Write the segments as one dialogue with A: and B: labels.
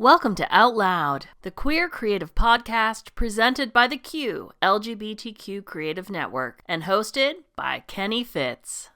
A: Welcome to Out Loud, the queer creative podcast presented by the Q LGBTQ Creative Network and hosted by Kenny Fitz.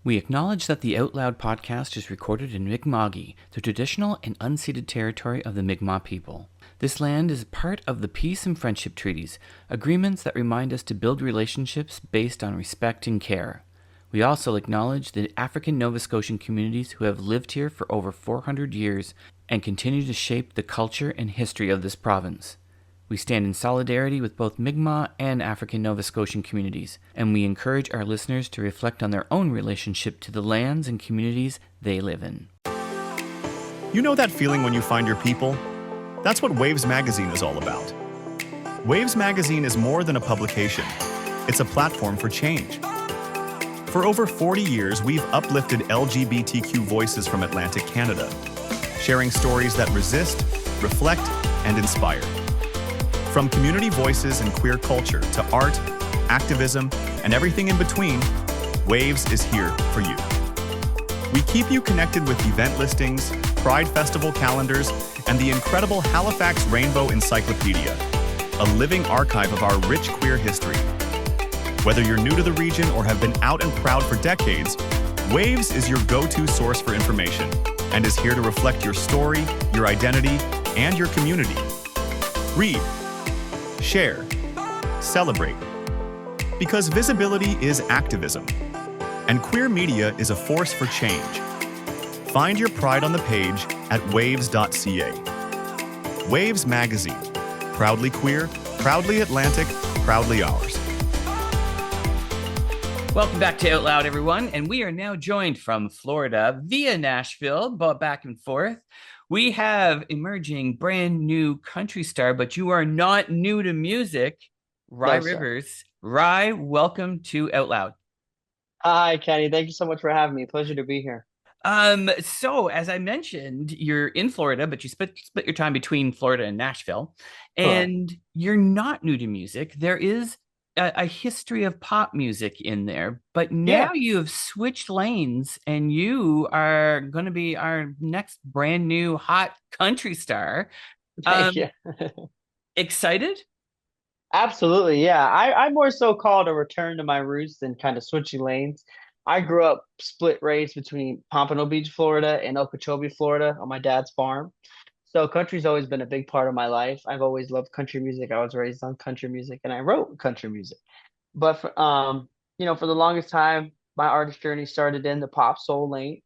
B: We acknowledge that the Out Loud podcast is recorded in Mi'kma'ki, the traditional and unceded territory of the Mi'kmaq people. This land is part of the Peace and Friendship Treaties, agreements that remind us to build relationships based on respect and care. We also acknowledge the African Nova Scotian communities who have lived here for over 400 years and continue to shape the culture and history of this province. We stand in solidarity with both Mi'kmaq and African Nova Scotian communities, and we encourage our listeners to reflect on their own relationship to the lands and communities they live in.
C: You know that feeling when you find your people? That's what Waves Magazine is all about. Waves Magazine is more than a publication. It's a platform for change. For over 40 years, we've uplifted LGBTQ voices from Atlantic Canada, sharing stories that resist, reflect, and inspire. From community voices and queer culture to art, activism, and everything in between, Waves is here for you. We keep you connected with event listings, Pride Festival calendars, and the incredible Halifax Rainbow Encyclopedia, a living archive of our rich queer history. Whether you're new to the region or have been out and proud for decades, Waves is your go-to source for information and is here to reflect your story, your identity, and your community. Read, share, celebrate. Because visibility is activism, and queer media is a force for change. Find your pride on the page at waves.ca. Waves Magazine. Proudly queer, proudly Atlantic, proudly ours.
B: Welcome back to Out Loud, everyone, and we are now joined from Florida via Nashville, but back and forth. We have emerging brand new country star, but you are not new to music, Rye Rivers. Rye, welcome to Out Loud.
D: Hi, Kenny. Thank you so much for having me. Pleasure to be here.
B: So as I mentioned, you're in Florida, but you split your time between Florida and Nashville, and you're not new to music. There is a history of pop music in there, but now you have switched lanes and you are going to be our next brand new hot country star.
D: Thank you.
B: Excited?
D: Absolutely. Yeah. I more so called a return to my roots than kind of switching lanes. I grew up split raised between Pompano Beach, Florida and Okeechobee, Florida on my dad's farm. So country's always been a big part of my life. I've always loved country music. I was raised on country music and I wrote country music. But for the longest time, my artist journey started in the pop soul lane.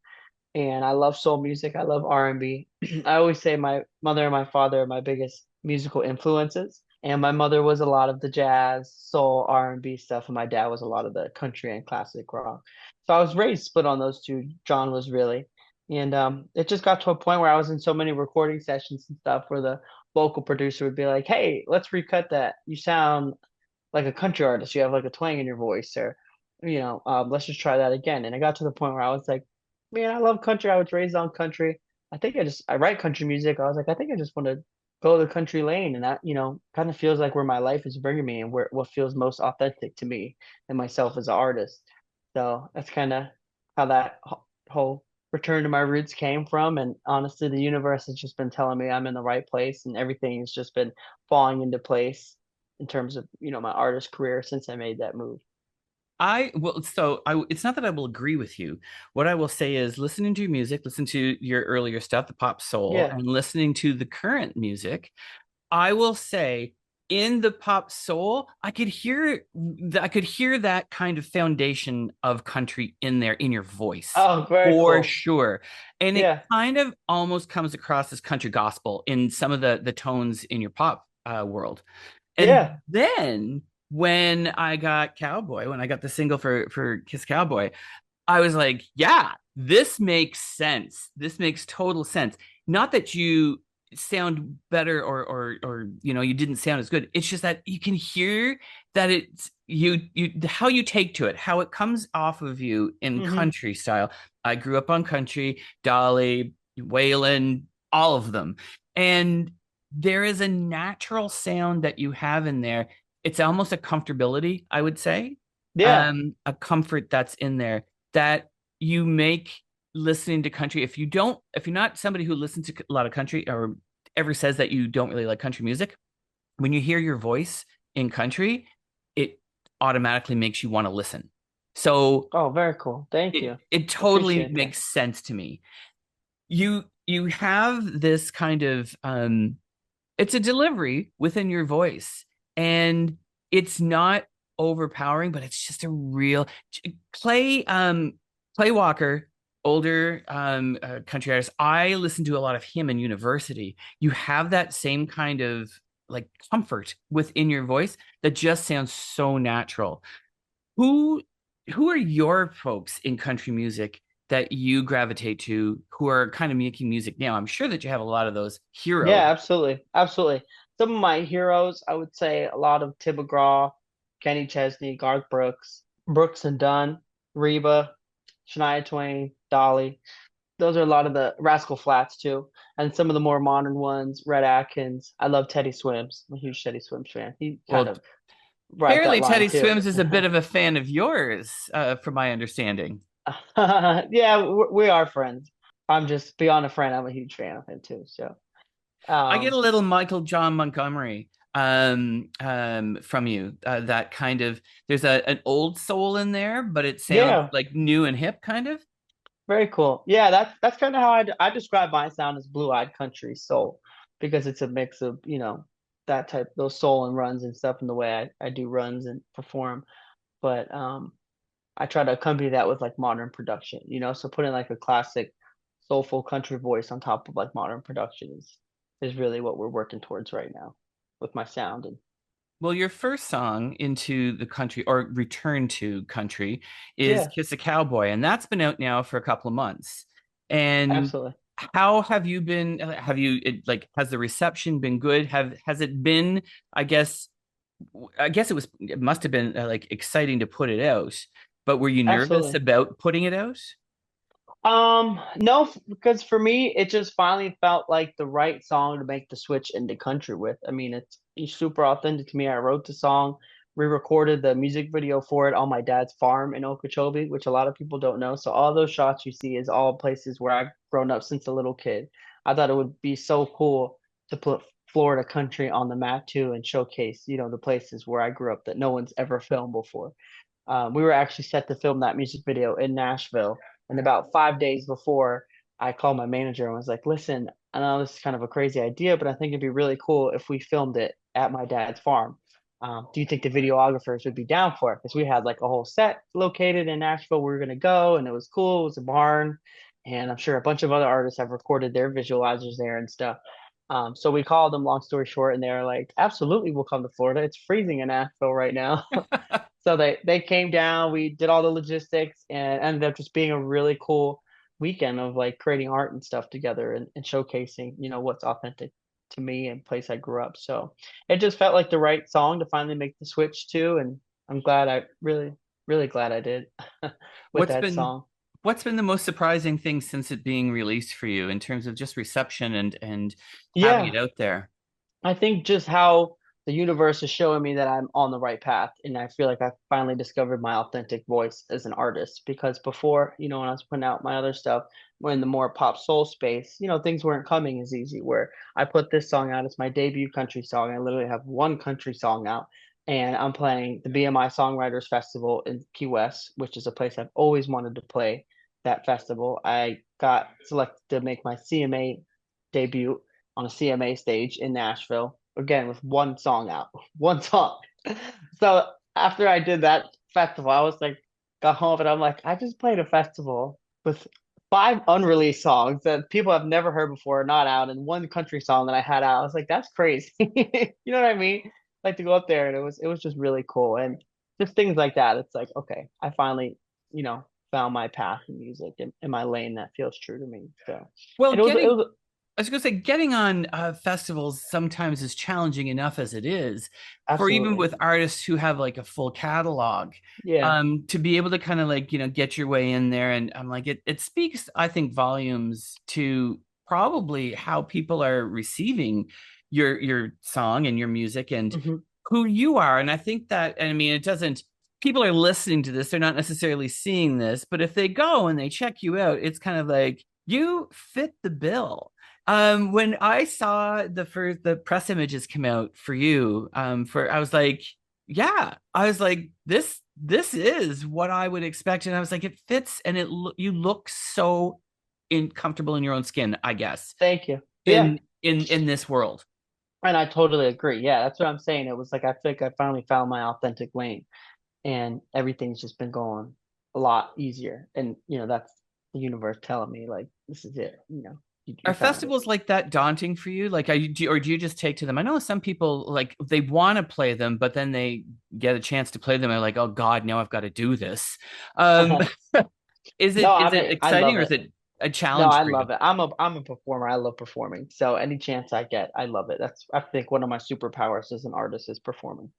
D: And I love soul music. I love R&B. I always say my mother and my father are my biggest musical influences. And my mother was a lot of the jazz, soul, R&B stuff, and my dad was a lot of the country and classic rock. So I was raised split on those two genres, really. And it just got to a point where I was in so many recording sessions and stuff where the vocal producer would be like, "Hey, let's recut that. You sound like a country artist. You have like a twang in your voice, or let's just try that again." And I got to the point where I was like, "Man, I love country. I was raised on country. I write country music." I was like, "I think I just want to go the country lane," and that kind of feels like where my life is bringing me and where what feels most authentic to me and myself as an artist. So that's kind of how that whole return to my roots came from. And honestly, the universe has just been telling me I'm in the right place, and everything has just been falling into place in terms of my artist career since I made that move.
B: It's not that I will agree with you. What I will say is listening to your music, listen to your earlier stuff, the pop soul, and listening to the current music, I will say in the pop soul, I could hear that kind of foundation of country in there, in your voice.
D: Oh, very
B: for
D: cool.
B: sure. And it kind of almost comes across as country gospel in some of the tones in your pop world. And then when I got the single for Kiss Cowboy, I was like, yeah, this makes sense. This makes total sense. Not that you sound better or you didn't sound as good. It's just that you can hear that it's you how you take to it, how it comes off of you in country style. I grew up on country, Dolly, Waylon, all of them. And there is a natural sound that you have in there it's almost a comfortability, I would say,
D: Yeah.
B: a comfort that's in there that you make listening to country. If you're not somebody who listens to a lot of country or ever says that you don't really like country music, when you hear your voice in country, it automatically makes you want to listen. So
D: Oh, very cool. Thank
B: it
D: you.
B: it totally
D: Appreciate that.
B: makes sense to me. You have this kind of it's a delivery within your voice, and it's not overpowering, but it's just a real Clay Clay Walker, older country artist. I listened to a lot of him in university. You have that same kind of like comfort within your voice that just sounds so natural. Who who are your folks in country music that you gravitate to who are kind of making music now? I'm sure that you have a lot of those heroes.
D: Yeah, absolutely. Absolutely. Some of my heroes, I would say a lot of Tim McGraw, Kenny Chesney, Garth Brooks, Brooks and Dunn, Reba, Shania Twain, Dolly. Those are a lot of the Rascal Flats too. And some of the more modern ones, Red Atkins. I love Teddy Swims. I'm a huge Teddy Swims fan. He kind
B: Well,
D: of rides that
B: apparently
D: line
B: Teddy
D: too.
B: Swims is a bit of a fan of yours, from my understanding.
D: Yeah, we are friends. I'm just beyond a friend. I'm a huge fan of him too. So,
B: I get a
D: um,
B: little Michael John Montgomery from you. That kind of there's an old soul in there, but it sounds
D: yeah,
B: like new and hip, kind of.
D: very cool. Yeah, that's kind of how I describe my sound as blue-eyed country soul because it's a mix of, that type, those soul and runs and stuff, and the way I do runs and perform. But I try to accompany that with like modern production, so putting like a classic soulful country voice on top of like modern production is really what we're working towards right now with my sound. And
B: Well, your first song into the country or return to country is
D: yeah,
B: Kiss a Cowboy, and that's been out now for a couple of months. And
D: absolutely.
B: how have you been? Have you like has the reception been good? Has it been? I guess it must have been like exciting to put it out, but were you nervous
D: Absolutely.
B: about putting it out?
D: No, because for me, it just finally felt like the right song to make the switch into country with. I mean, it's super authentic to me. I wrote the song, re-recorded the music video for it on my dad's farm in Okeechobee, which a lot of people don't know. So all those shots you see is all places where I've grown up since a little kid. I thought it would be so cool to put Florida country on the map too and showcase, the places where I grew up that no one's ever filmed before. We were actually set to film that music video in Nashville. And about 5 days before, I called my manager and was like, listen, I know this is kind of a crazy idea, but I think it'd be really cool if we filmed it at my dad's farm. Do you think the videographers would be down for it? Because we had like a whole set located in Nashville. We were going to go, and it was cool. It was a barn. And I'm sure a bunch of other artists have recorded their visualizers there and stuff. So we called them, long story short, and they were like, absolutely, we'll come to Florida. It's freezing in Nashville right now. So they came down, we did all the logistics, and ended up just being a really cool weekend of like creating art and stuff together and showcasing, what's authentic to me and place I grew up. So it just felt like the right song to finally make the switch to, and I'm glad I really, really glad I did with
B: What's
D: that
B: been
D: song.
B: what's been the most surprising thing since it being released for you in terms of just reception and having
D: Yeah,
B: it out there?
D: I think just how the universe is showing me that I'm on the right path. And I feel like I finally discovered my authentic voice as an artist. Because before, when I was putting out my other stuff, when the more pop soul space, things weren't coming as easy. Where I put this song out, it's my debut country song. I literally have one country song out. And I'm playing the BMI Songwriters Festival in Key West, which is a place I've always wanted to play that festival. I got selected to make my CMA debut on a CMA stage in Nashville, again with one song out, one song. So after I did that festival, I was like, got home and I'm like, I just played a festival with five unreleased songs that people have never heard before, not out, and one country song that I had out. I was like, that's crazy. You know what I mean? Like to go up there and it was just really cool. And just things like that. It's like, okay, I finally, found my path in music and my lane that feels true to me. So
B: Well,
D: and it
B: getting
D: was
B: I was going to say, getting on festivals sometimes is challenging enough as it is for even
D: absolutely.
B: with artists who have like a full catalog.
D: Yeah.
B: To be able to kind of like, get your way in there. And I'm like, it speaks, I think, volumes to probably how people are receiving your song and your music and
D: Mhm.
B: who you are. And I think that, I mean, it doesn't, people are listening to this, they're not necessarily seeing this, but if they go and they check you out, it's kind of like, you fit the bill. When I saw the press images come out for you, I was like, yeah, I was like, this is what I would expect. And I was like, it fits, and you look so comfortable in your own skin, I guess.
D: Thank you. Yeah.
B: In this world.
D: And I totally agree. Yeah, that's what I'm saying. It was like I think I finally found my authentic lane, and everything's just been going a lot easier. And that's the universe telling me like this is it.
B: Are festivals like that daunting for you? Like, or do you just take to them? I know some people like they want to play them, but then they get a chance to play them and are like, oh God, now I've got to do this. Is it exciting or is it a challenge?
D: No, I love it. I'm a performer. I love performing. So any chance I get, I love it. I think one of my superpowers as an artist is performing.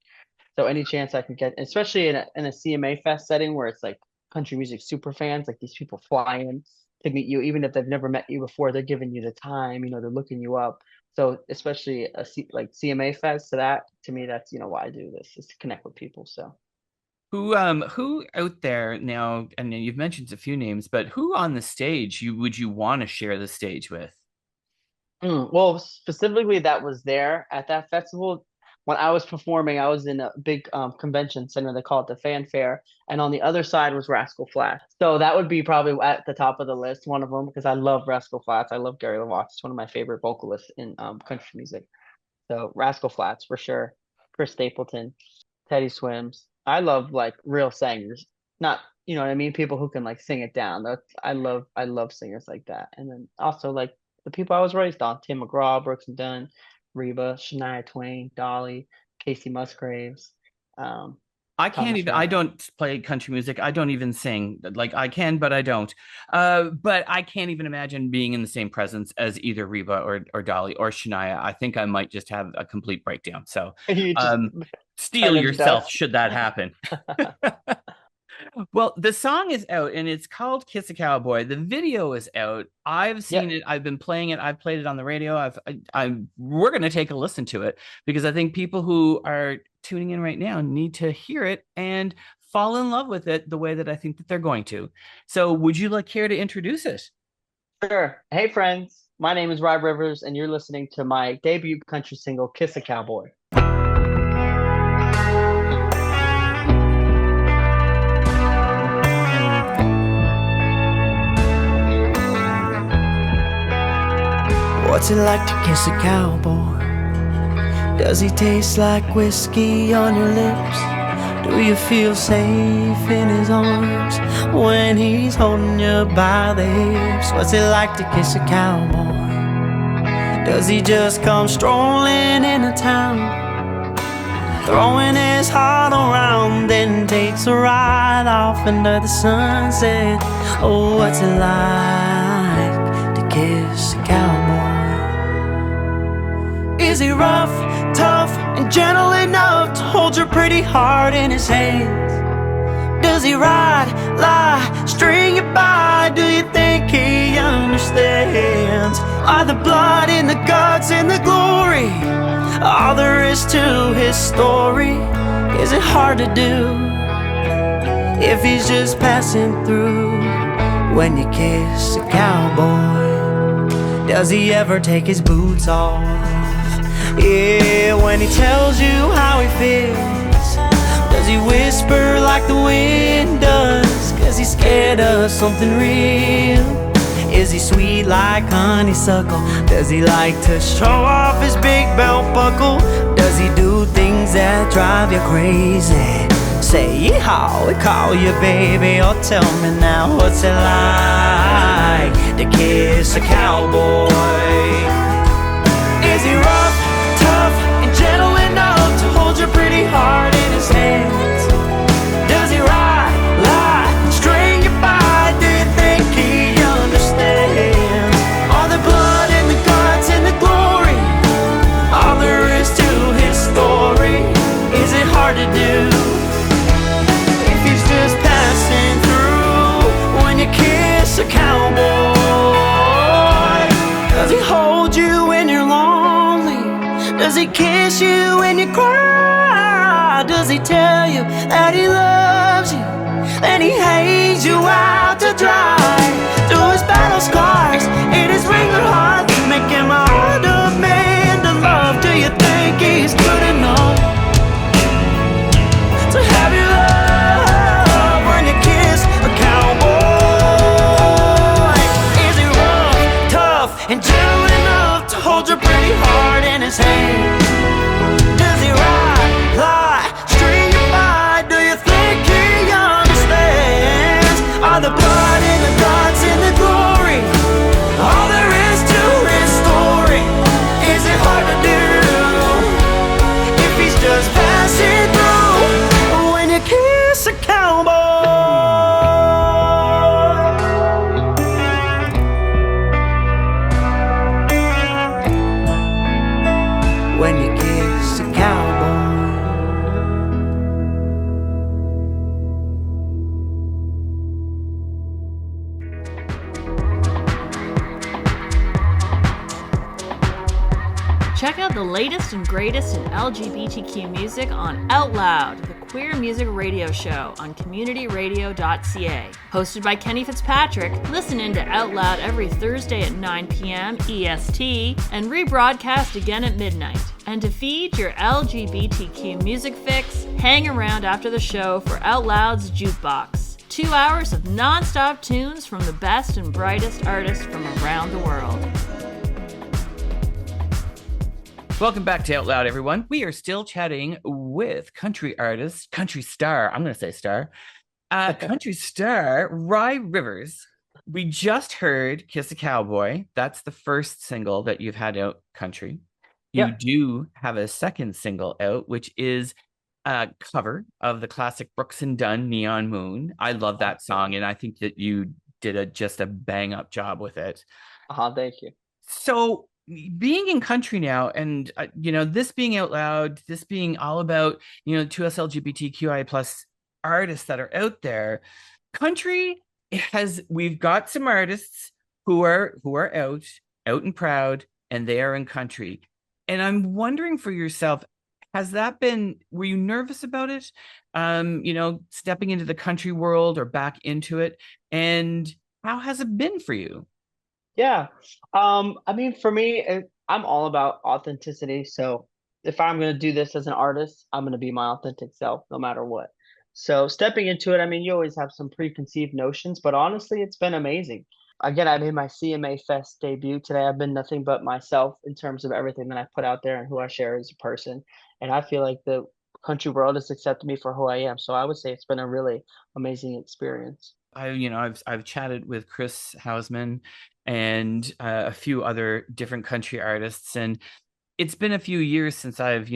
D: So any chance I can get, especially in a CMA Fest setting where it's like country music super fans, like these people fly in to meet you, even if they've never met you before, they're giving you the time, they're looking you up. So especially like CMA Fest, to me, that's why I do this, is to connect with people. So
B: who out there now, and you've mentioned a few names, but who on the stage would you want to share the stage with?
D: Well, specifically that was there at that festival. When I was performing, I was in a big convention center. They call it the Fanfare. And on the other side was Rascal Flatts. So that would be probably at the top of the list, one of them, because I love Rascal Flatts. I love Gary LaVox. It's one of my favorite vocalists in country music. So Rascal Flatts for sure. Chris Stapleton, Teddy Swims. I love like real singers. Not, you know what I mean? People who can like sing it down. I love singers like that. And then also like the people I was raised on, Tim McGraw, Brooks and Dunn, Reba, Shania Twain, Dolly, Casey Musgraves.
B: I can't even. I don't play country music. I don't even sing. Like I can, but I don't. But I can't even imagine being in the same presence as either Reba or Dolly or Shania. I think I might just have a complete breakdown. So, steel yourself should that happen. Well, the song is out and it's called Kiss a Cowboy. The video is out. I've seen it. I've been playing it. I've played it on the radio. We're going to take a listen to it because I think people who are tuning in right now need to hear it and fall in love with it the way that I think that they're going to. So would you care to introduce it?
D: Sure. Hey, friends. My name is Rob Rivers and you're listening to my debut country single, Kiss a Cowboy.
E: What's it like to kiss a cowboy? Does he taste like whiskey on your lips? Do you feel safe in his arms when he's holding you by the hips? What's it like to kiss a cowboy? Does he just come strolling into town, throwing his heart around, then takes a ride off into the sunset? Oh, what's it like to kiss a cowboy? Is he rough, tough, and gentle enough to hold your pretty heart in his hands? Does he ride, lie, string you by? Do you think he understands? Are the blood and the guts and the glory all there is to his story? Is it hard to do if he's just passing through? When you kiss a cowboy, does he ever take his boots off? Yeah, when he tells you how he feels, does he whisper like the wind does? 'Cause he's scared of something real. Is he sweet like honeysuckle? Does he like to show off his big belt buckle? Does he do things that drive you crazy? Say yeehaw, we call you baby. Or tell me now, what's it like to kiss a cowboy? Is he rough, tough, and gentle enough to hold your pretty heart in his hands? Does he ride, lie, string you by? Do you think he understands? All the blood and the guts and the glory, all there is to his story. Is it hard to do if he's just passing through? When you kiss a cowboy, does he hold you when you're lonely? Does he kiss you when you cry? tell you that he loves you, then he hangs you out to dry. Through his battle scars, in his ringed heart, make him a harder man to love. Do you think he's good enough to have your love when you kiss a cowboy? Is he rough, tough, and gentle enough to hold your pretty heart in his hand? Does he ride, lie, string you by? Do you think he understands? Are the blood and the guts and the glory all there is to his story? Is it hard to do if he's just passing through when you kiss a cowboy? When you kiss a cowboy.
A: Check out the latest and greatest in LGBTQ music on Out Loud, the queer music radio show on communityradio.ca. Hosted by Kenny Fitzpatrick, listen in to Out Loud every Thursday at 9 p.m. EST and rebroadcast again at midnight. And to feed your LGBTQ music fix, hang around after the show for Out Loud's Jukebox. 2 hours of non-stop tunes from the best and brightest artists from around the world.
B: Welcome back to Out Loud, everyone. We are still chatting with country star Rye Rivers. We just heard Kiss a Cowboy. That's the first single that you've had out country. You do have a second single out, which is a cover of the classic Brooks and Dunn, Neon Moon. I love that song, and I think that you did just a bang-up job with it.
D: Thank you.
B: So being in country now, and this being Out Loud, this being all about to us LGBTQI plus artists that are out there, country we've got some artists who are out and proud, and they are in country. And I'm wondering for yourself, were you nervous about it? Stepping into the country world or back into it, and how has it been for you?
D: Yeah. I mean, for me, I'm all about authenticity. So if I'm going to do this as an artist, I'm going to be my authentic self no matter what. So stepping into it, I mean, you always have some preconceived notions, but honestly, it's been amazing. Again, I made my CMA Fest debut today. I've been nothing but myself in terms of everything that I put out there and who I share as a person. And I feel like the country world has accepted me for who I am. So I would say it's been a really amazing experience.
B: I've chatted with Chris Hausman and a few other different country artists, and it's been a few years since I've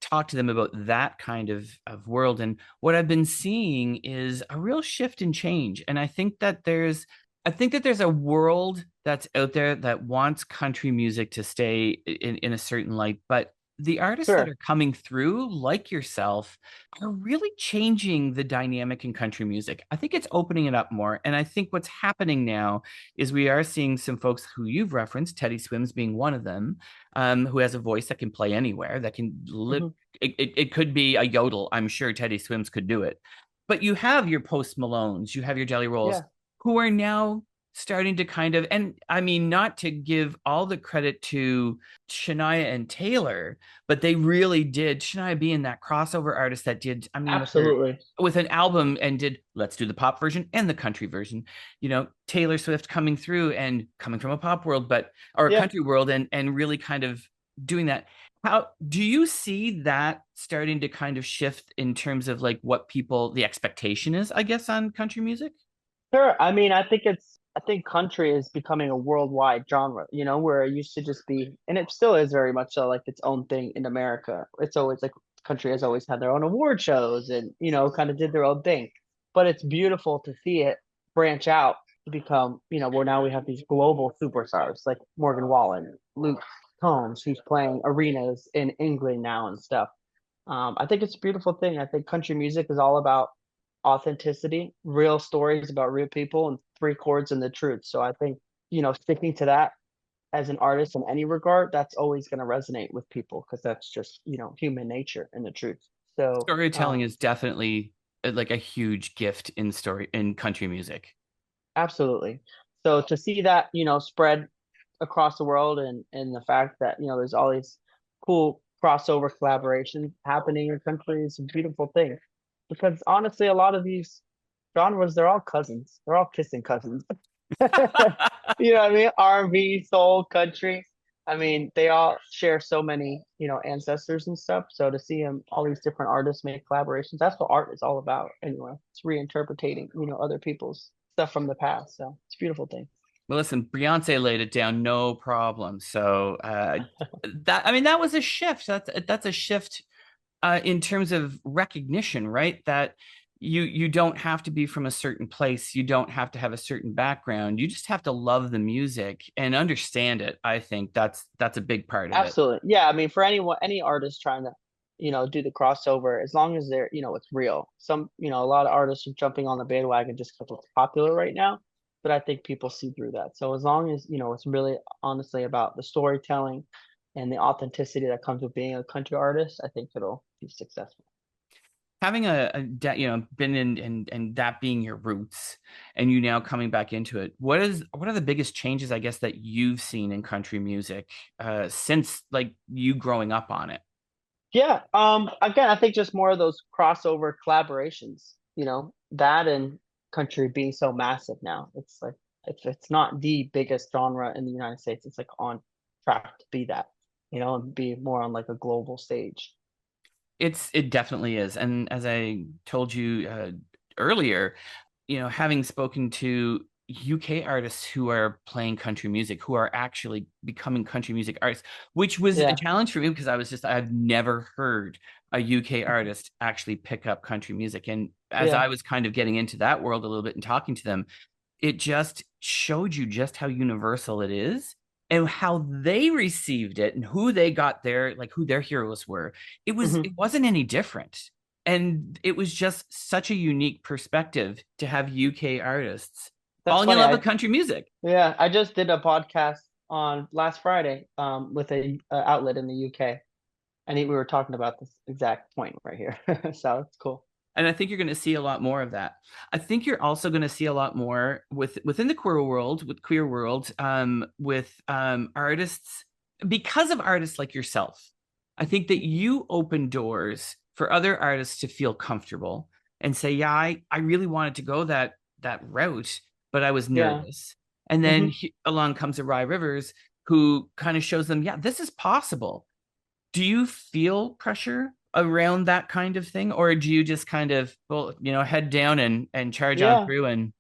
B: talked to them about that kind of world. And what I've been seeing is a real shift and change. And I think that there's a world that's out there that wants country music to stay in a certain light, but the artists that are coming through, like yourself, are really changing the dynamic in country music. I think it's opening it up more. And I think what's happening now is we are seeing some folks who you've referenced, Teddy Swims being one of them, who has a voice that can play anywhere, that can live. It could be a yodel. I'm sure Teddy Swims could do it. But you have your Post Malones, you have your Jelly Rolls, who are now starting to kind of, and I mean, not to give all the credit to Shania and Taylor, but they really did, Shania being that crossover artist that did, I mean,
D: absolutely,
B: with an album and did, let's do the pop version and the country version, Taylor Swift coming through and coming from a pop world, or a country world, and really kind of doing that. How do you see that starting to kind of shift in terms of like what the expectation is, I guess, on country music?
D: Sure. I mean, I think country is becoming a worldwide genre, where it used to just be, and it still is very much so, like its own thing in America. It's always like country has always had their own award shows and, kind of did their own thing. But it's beautiful to see it branch out to become, where now we have these global superstars like Morgan Wallen, Luke Combs, who's playing arenas in England now and stuff. I think it's a beautiful thing. I think country music is all about authenticity, real stories about real people, and three chords and the truth. So I think, sticking to that as an artist in any regard, that's always going to resonate with people because that's just, human nature and the truth. So
B: Storytelling is definitely like a huge gift in story in country music.
D: absolutely. So to see that, spread across the world, and the fact that, there's all these cool crossover collaborations happening in country is a beautiful thing. Because honestly, a lot of these genres, they're all cousins. They're all kissing cousins. You know what I mean? R&B, soul, country. I mean, they all share so many, ancestors and stuff. So to see them, all these different artists make collaborations, that's what art is all about. Anyway, it's reinterpreting, other people's stuff from the past. So it's a beautiful thing.
B: Well, listen, Beyonce laid it down, no problem. So that I mean, that was a shift. That's a shift in terms of recognition, right? That you don't have to be from a certain place. You don't have to have a certain background. You just have to love the music and understand it. I think that's a big part of it.
D: Absolutely. Yeah. I mean, for anyone, any artist trying to, do the crossover, as long as they're, it's real. A lot of artists are jumping on the bandwagon just because it's popular right now. But I think people see through that. So as long as, it's really honestly about the storytelling and the authenticity that comes with being a country artist, I think it'll be successful.
B: Having been in and that being your roots and you now coming back into it, what are the biggest changes, I guess, that you've seen in country music since like you growing up on it?
D: Yeah. Again, I think just more of those crossover collaborations, that and country being so massive now. It's like it's not the biggest genre in the United States. It's like on track to be that, and be more on like a global stage.
B: It definitely is. And as I told you earlier, having spoken to UK artists who are playing country music, who are actually becoming country music artists, which was a
D: Yeah.
B: challenge for me because I've never heard a UK artist actually pick up country music. And as
D: Yeah.
B: I was kind of getting into that world a little bit and talking to them, it just showed you just how universal it is and how they received it and who they got there, like who their heroes were.
D: Hmm.
B: It wasn't any different. And it was just such a unique perspective to have UK artists
D: That's
B: falling in
D: funny.
B: love with country music.
D: I just did a podcast on last Friday with a outlet in the UK, and we were talking about this exact point right here. So it's cool.
B: And I think you're going to see a lot more of that. I think you're also going to see a lot more within the queer world, with artists because of artists like yourself. I think that you open doors for other artists to feel comfortable and say, "Yeah, I really wanted to go that route, but I was
D: Yeah.
B: nervous." And then
D: Hmm.
B: along comes a Rye Rivers who kind of shows them, "Yeah, this is possible." Do you feel pressure around that kind of thing, or do you just kind of, well, head down and charge on
D: Yeah.
B: through and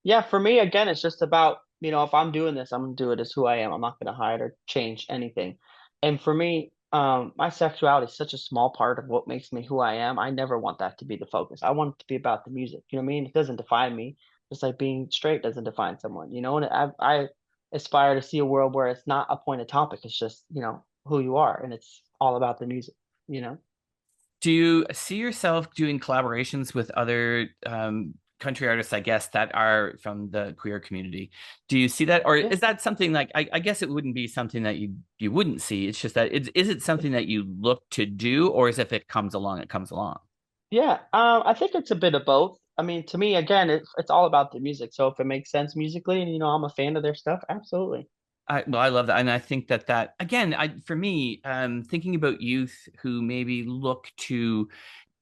D: Yeah, for me, again, it's just about, if I'm doing this, I'm gonna do it as who I am. I'm not gonna hide or change anything. And for me, my sexuality is such a small part of what makes me who I am. I never want that to be the focus. I want it to be about the music. You know what I mean? It doesn't define me. Just like being straight doesn't define someone, and I aspire to see a world where it's not a pointed topic. It's just, who you are, and it's all about the music, you know?
B: do you see yourself doing collaborations with other country artists, I guess, that are from the queer community? Do you see that, or
D: Yeah.
B: is that something like I guess it wouldn't be something that you wouldn't see? It's just that is it something that you look to do, or is if it comes along, it comes along?
D: Yeah, I think it's a bit of both. I mean, to me, again, it's all about the music. So if it makes sense musically, and I'm a fan of their stuff, absolutely.
B: I love that, and I think that again, for me, thinking about youth who maybe look to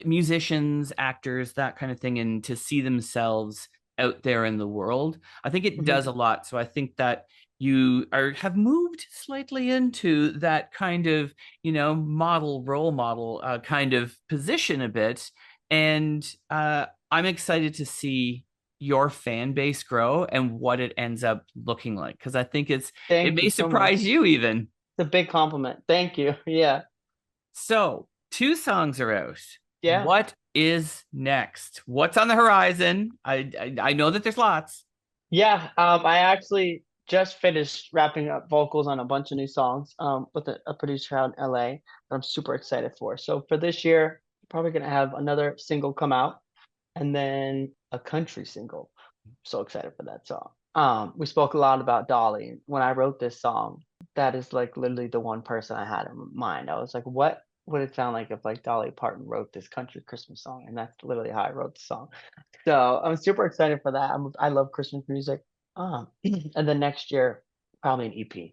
B: musicians, actors, that kind of thing, and to see themselves out there in the world, I think it
D: Hmm.
B: does a lot. So I think that you have moved slightly into that kind of role model kind of position a bit, and I'm excited to see your fan base grow and what it ends up looking like because I think it
D: Thank
B: may
D: you so
B: surprise
D: much.
B: you even.
D: It's a big compliment. Thank you. Yeah,
B: So, two songs are out.
D: yeah,
B: What is next? What's on the horizon? I know that there's lots.
D: yeah. I actually just finished wrapping up vocals on a bunch of new songs with a producer out in LA that I'm super excited for. So for this year, probably gonna have another single come out, and then a country single. So excited for that song. We spoke a lot about Dolly. When I wrote this song, that is like literally the one person I had in mind. I was like, what would it sound like if like Dolly Parton wrote this country Christmas song, and that's literally how I wrote the song. So I'm super excited for that. I love Christmas music. And then next year, probably an EP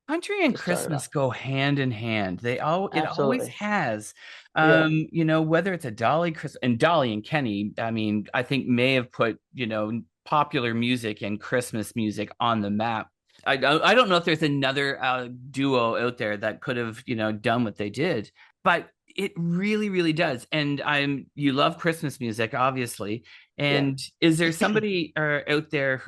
B: Country and
D: to start it
B: Christmas
D: off.
B: go hand in hand. It always
D: Absolutely.
B: has.
D: Yeah.
B: Whether it's a Dolly Chris and Dolly and Kenny, I mean, I think may have put, popular music and Christmas music on the map. I don't know if there's another duo out there that could have, done what they did, but it really, really does. And you love Christmas music, obviously.
D: Yeah.
B: And is there somebody out there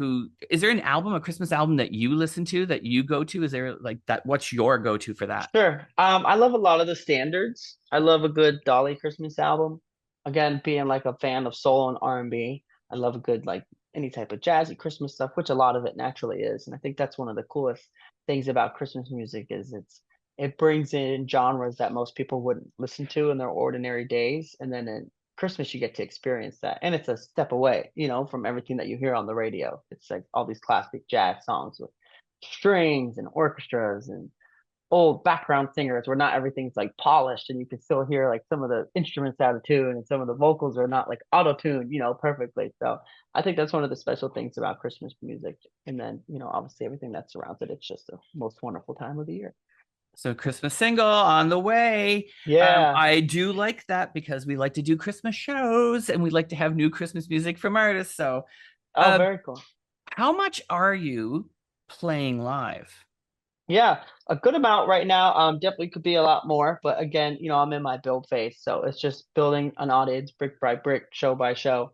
B: is there an album, a Christmas album that you listen to that you go to? Is there like that? What's your go-to for that?
D: Sure. I love a lot of the standards. I love a good Dolly Christmas album. Again, being like a fan of soul and R&B, I love a good like any type of jazzy Christmas stuff, which a lot of it naturally is. And I think that's one of the coolest things about Christmas music is it brings in genres that most people wouldn't listen to in their ordinary days. And then in Christmas you get to experience that. And it's a step away, from everything that you hear on the radio. It's like all these classic jazz songs with strings and orchestras and old background singers where not everything's like polished and you can still hear like some of the instruments out of tune and some of the vocals are not like auto tuned, perfectly. So I think that's one of the special things about Christmas music. And then, obviously everything that surrounds it, it's just the most wonderful time of the year.
B: So Christmas single on the way.
D: Yeah.
B: I do like that because we like to do Christmas shows and we like to have new Christmas music from artists. So,
D: Oh,
B: uh,
D: very cool.
B: how much are you playing live?
D: Yeah, a good amount right now. Definitely could be a lot more, but again, I'm in my build phase, so it's just building an audience brick by brick, show by show.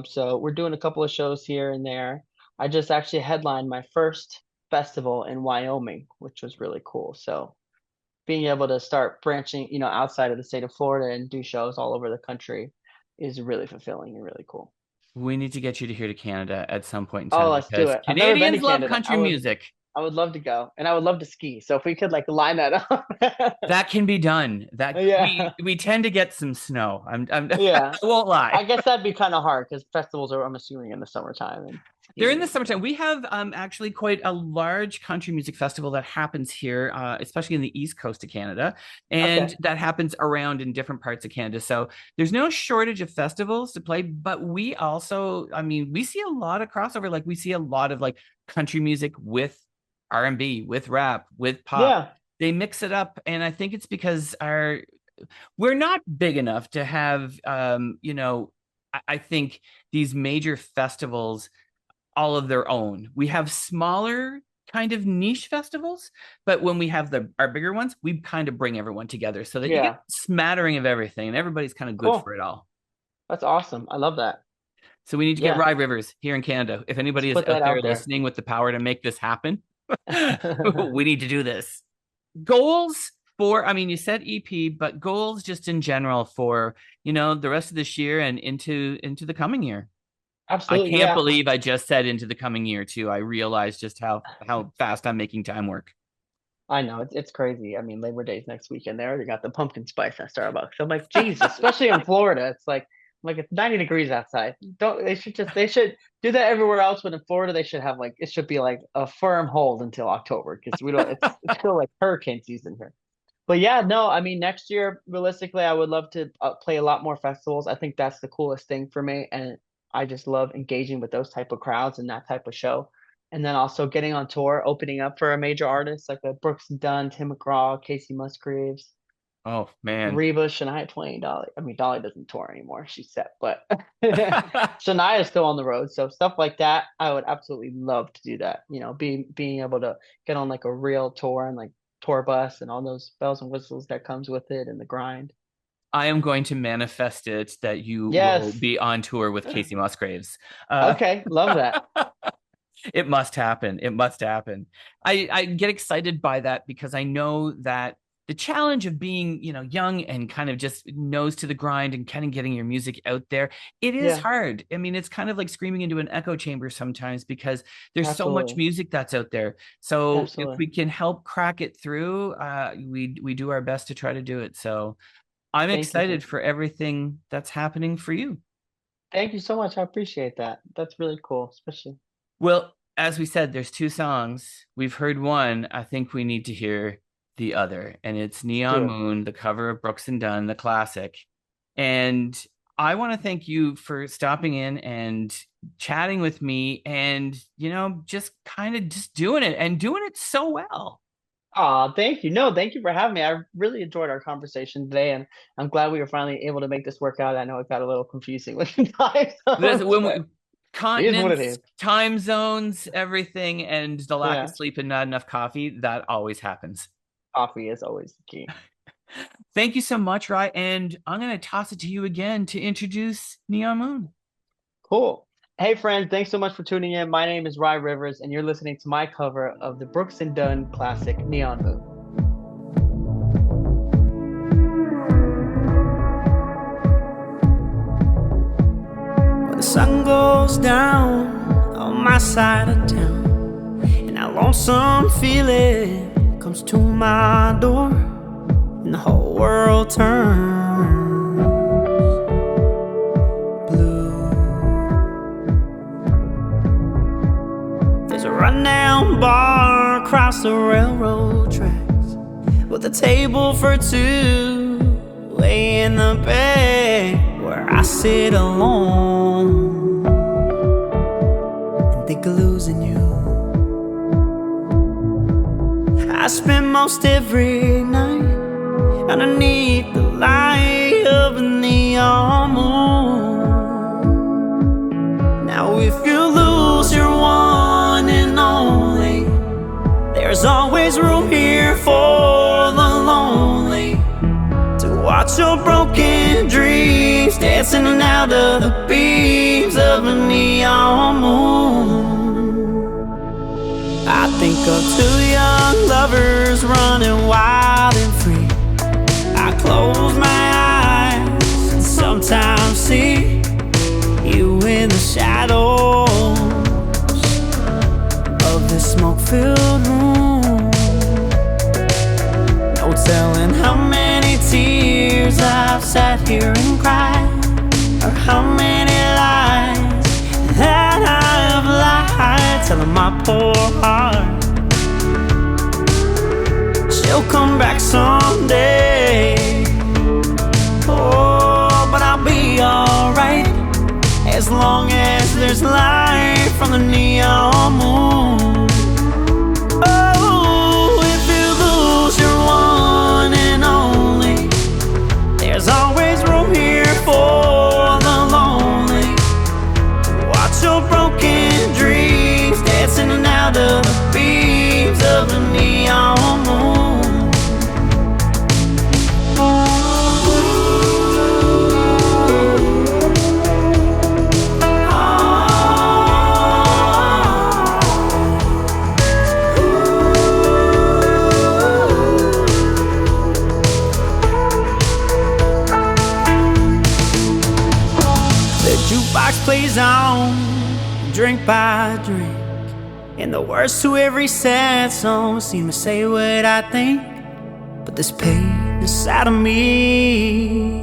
D: So we're doing a couple of shows here and there. I just actually headlined my first festival in Wyoming, which was really cool. So being able to start branching, outside of the state of Florida and do shows all over the country is really fulfilling and really cool.
B: We need to get you to here to Canada at some point in
D: Oh,
B: time
D: let's do
B: because
D: it. I've never been to
B: Canadians love
D: Canada.
B: country music.
D: I would love to go, and I would love to ski. So if we could like line that up.
B: That can be done. That
D: Yeah.
B: we tend to get some snow.
D: Yeah.
B: I won't
D: I
B: lie.
D: guess that'd be kind of hard because festivals are, I'm assuming, in the summertime and
B: They're in the
D: skiing.
B: summertime. We have actually quite a large country music festival that happens here, especially in the east coast of Canada, and
D: Okay.
B: that happens around in different parts of Canada. So there's no shortage of festivals to play, but we also, I mean, we see a lot of crossover. Like we see a lot of like country music with R&B, with rap, with pop.
D: Yeah.
B: They mix it up, and I think it's because we're not big enough to have, I think these major festivals all of their own. We have smaller kind of niche festivals, but when we have our bigger ones, we kind of bring everyone together so that you get
D: Yeah.
B: a smattering of everything and everybody's kind of good
D: Cool.
B: for it all.
D: That's awesome. I love that.
B: So we need to get
D: Yeah.
B: Rye Rivers here in Canada. If
D: Let's
B: anybody is
D: put
B: out
D: that
B: there
D: out there.
B: listening with the power to make this happen, we need to do this. Goals for, I mean, you said EP, but goals just in general for, the rest of this year and into the coming year. I
D: Absolutely.
B: can't
D: Yeah.
B: believe I just said into the coming year too. I realized just how fast I'm making time work.
D: I know it's crazy. I mean, Labor Day's next weekend. They already got the pumpkin spice at Starbucks. I'm like, Jesus, especially in Florida. It's like, it's 90 degrees outside. Don't they should do that everywhere else, but in Florida they should have like it should be like a firm hold until October because we don't. It's still like hurricane season here. But yeah, no, I mean, next year, realistically, I would love to play a lot more festivals. I think that's the coolest thing for me, and I just love engaging with those type of crowds and that type of show. And then also getting on tour, opening up for a major artist like a Brooks and Dunn, Tim McGraw, Casey Musgraves,
B: Oh man.
D: Reba, Shania Twain, Dolly. I mean, Dolly doesn't tour anymore; she's set, but Shania's still on the road. So stuff like that, I would absolutely love to do that. Being able to get on like a real tour and like tour bus and all those bells and whistles that comes with it and the grind.
B: I am going to manifest it that you will
D: Yes.
B: be on tour with Casey Musgraves. Uh,
D: Okay. Love that.
B: it must happen. It must happen. I get excited by that because I know that the challenge of being, young and kind of just nose to the grind and kind of getting your music out there, it is
D: Yeah.
B: hard. I mean, it's kind of like screaming into an echo chamber sometimes because there's so much
D: Absolutely.
B: music that's out there. So if
D: Absolutely.
B: we can help crack it through, we do our best to try to do it. So I'm
D: Thank you.
B: excited for everything that's happening for you.
D: Thank you so much. I appreciate that. That's really cool, especially.
B: Well, as we said, there's two songs. We've heard one. I think we need to hear the other, and it's
D: Let's
B: Neon
D: do it.
B: Moon, the cover of Brooks and Dunn, the classic. And I want to thank you for stopping in and chatting with me and, just kind of just doing it and doing it so well.
D: Aw, thank you. No, thank you for having me. I really enjoyed our conversation today, and I'm glad we were finally able to make this work out. I know it got a little confusing with the time zones,
B: When
D: but it is what it
B: continents,
D: is.
B: time zones, everything, and the lack of
D: Yeah,
B: sleep and not enough coffee, that always happens.
D: coffee is always the key.
B: Thank you so much, Rye. And I'm going to toss it to you again to introduce Neon Moon.
D: Cool. Hey, friends, thanks so much for tuning in. My name is Rye Rivers, and you're listening to my cover of the Brooks and Dunn classic Neon Moon.
E: When the sun goes down on my side of town, and that lonesome feeling comes to my door, and the whole world turns blue. There's a rundown bar across the railroad tracks with a table for two way in the back, where I sit alone and think of losing you. I spend most every night underneath the light of a neon moon. Now if you lose your one and only, there's always room here for the lonely to watch your broken dreams dancing out of the beams of a neon moon. I think of two young lovers running wild and free. I close my eyes and sometimes see you in the shadows of this smoke-filled room. No telling how many tears I've sat here and cried, or how many lies that I've lied, telling my poor heart she'll come back someday. Oh, but I'll be alright as long as there's light from the neon moon. Oh, if you lose your one and only, there's always room here for the lonely to watch your broken dreams dancing out of the beams of the neon moon. Jukebox plays on, drink by drink, and the words to every sad song seem to say what I think. But this pain inside of me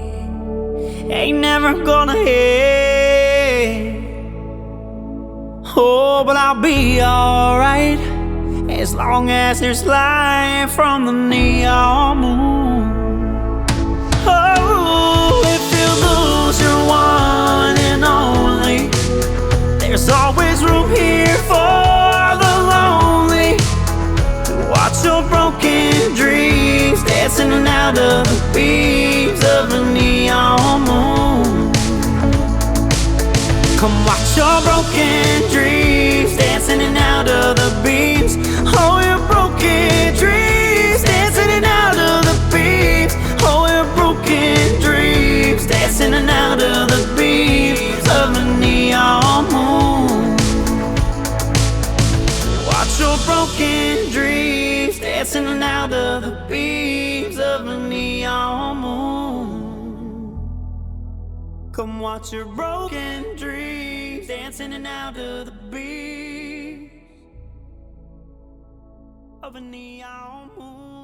E: ain't never gonna end. Oh, but I'll be alright as long as there's light from the neon moon. Oh, if you lose your one and only, there's always room here for the lonely to watch your broken dreams dancing out of the beams of the neon moon. Come watch your broken dreams dancing out of the beams. Oh, your broken dreams dancing out of the beams. Oh, your broken dreams dancing out of the beams of the neon moon. Watch your broken dreams dancing out of the beams of the neon moon. Come watch your broken dreams dancing out of the beams of a neon moon.